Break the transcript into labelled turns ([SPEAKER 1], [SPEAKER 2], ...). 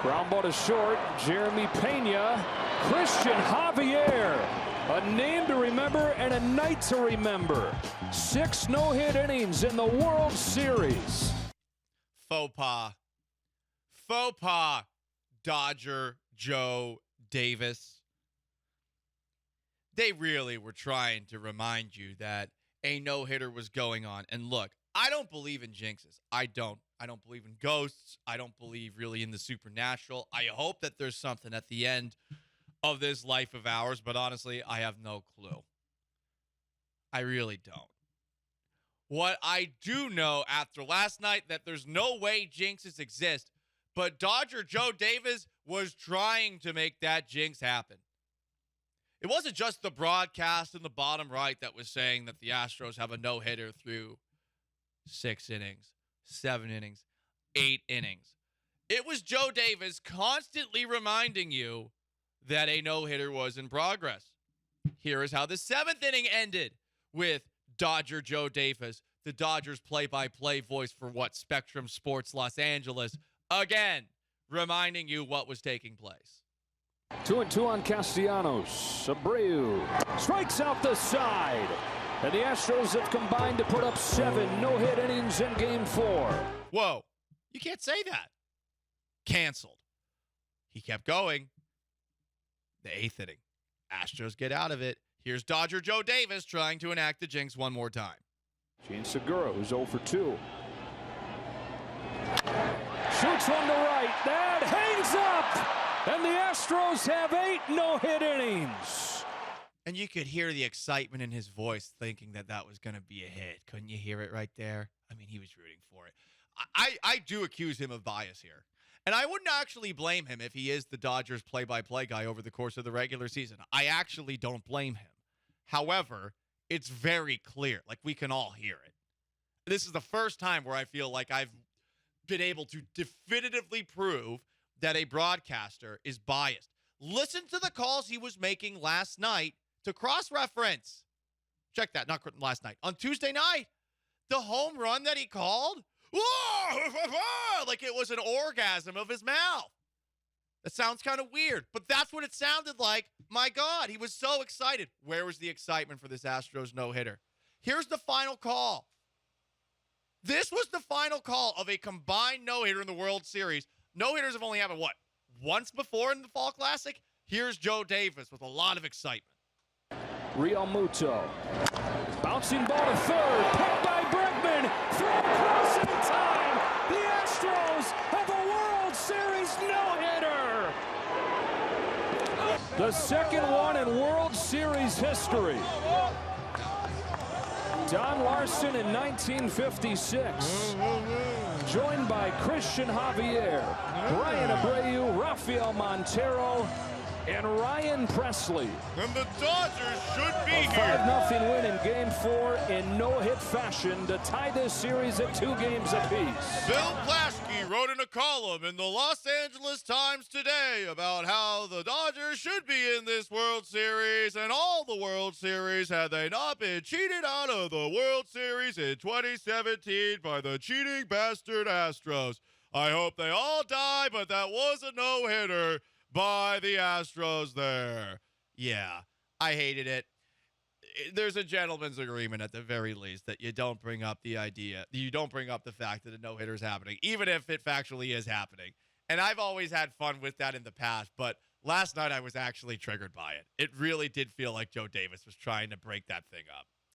[SPEAKER 1] Ground ball to short. Jeremy Pena. Christian Javier. A name to remember and a night to remember. 6 no-hit innings in the World Series.
[SPEAKER 2] Faux pas. Faux pas. Dodger Joe Davis. They really were trying to remind you that a no-hitter was going on. And look, I don't believe in jinxes. I don't believe in ghosts. I don't believe really in the supernatural. I hope that there's something at the end of this life of ours, but honestly, I have no clue. I really don't. What I do know after last night, that there's no way jinxes exist, but Dodger Joe Davis was trying to make that jinx happen. It wasn't just the broadcast in the bottom right that was saying that the Astros have a no-hitter through 6 innings, 7 innings, 8 innings. It was Joe Davis constantly reminding you that a no-hitter was in progress. Here is how the 7th inning ended with Dodger Joe Davis, the Dodgers play-by-play voice for Spectrum Sports Los Angeles, again reminding you what was taking place.
[SPEAKER 1] 2-2 on Castellanos. Abreu strikes out the side. And the Astros have combined to put up 7 no-hit innings in Game 4.
[SPEAKER 2] Whoa, you can't say that. Canceled. He kept going. The 8th inning. Astros get out of it. Here's Dodger Joe Davis trying to enact the jinx one more time.
[SPEAKER 1] Gene Segura, who's 0 for 2. Shoots one to right. That hangs up. And the Astros have 8 no-hit innings.
[SPEAKER 2] And you could hear the excitement in his voice thinking that that was going to be a hit. Couldn't you hear it right there? I mean, he was rooting for it. I do accuse him of bias here. And I wouldn't actually blame him if he is the Dodgers play-by-play guy over the course of the regular season. I actually don't blame him. However, it's very clear. Like, we can all hear it. This is the first time where I feel like I've been able to definitively prove that a broadcaster is biased. Listen to the calls he was making last night to cross-reference. Check that, not last night. On Tuesday night, the home run that he called, like it was an orgasm of his mouth. That sounds kind of weird, but that's what it sounded like. My God, he was so excited. Where was the excitement for this Astros no-hitter? Here's the final call. This was the final call of a combined no-hitter in the World Series. No-hitters have only happened, once before in the Fall Classic? Here's Joe Davis with a lot of excitement.
[SPEAKER 1] Real Muto. Bouncing ball to third. Picked by Bregman. Throw across in time. The Astros have a World Series no-hitter. The second one in World Series history. Don Larson in 1956. Joined by Christian Javier, Brian Abreu, Rafael Montero, and Ryan Presley.
[SPEAKER 2] And the Dodgers should be
[SPEAKER 1] here.
[SPEAKER 2] A
[SPEAKER 1] 5-0 win in Game 4 in no-hit fashion to tie this series at 2 games apiece.
[SPEAKER 2] Bill Plaschke wrote in a column in the Los Angeles Times today about how the Dodgers should be in this World Series and all the World Series had they not been cheated out of the World Series in 2017 by the cheating bastard Astros. I hope they all die, but that was a no-hitter by the Astros there. Yeah, I hated it. There's a gentleman's agreement at the very least that you don't bring up the fact that a no-hitter is happening, even if it factually is happening. And I've always had fun with that in the past, but last night I was actually triggered by it. It really did feel like Joe Davis was trying to break that thing up.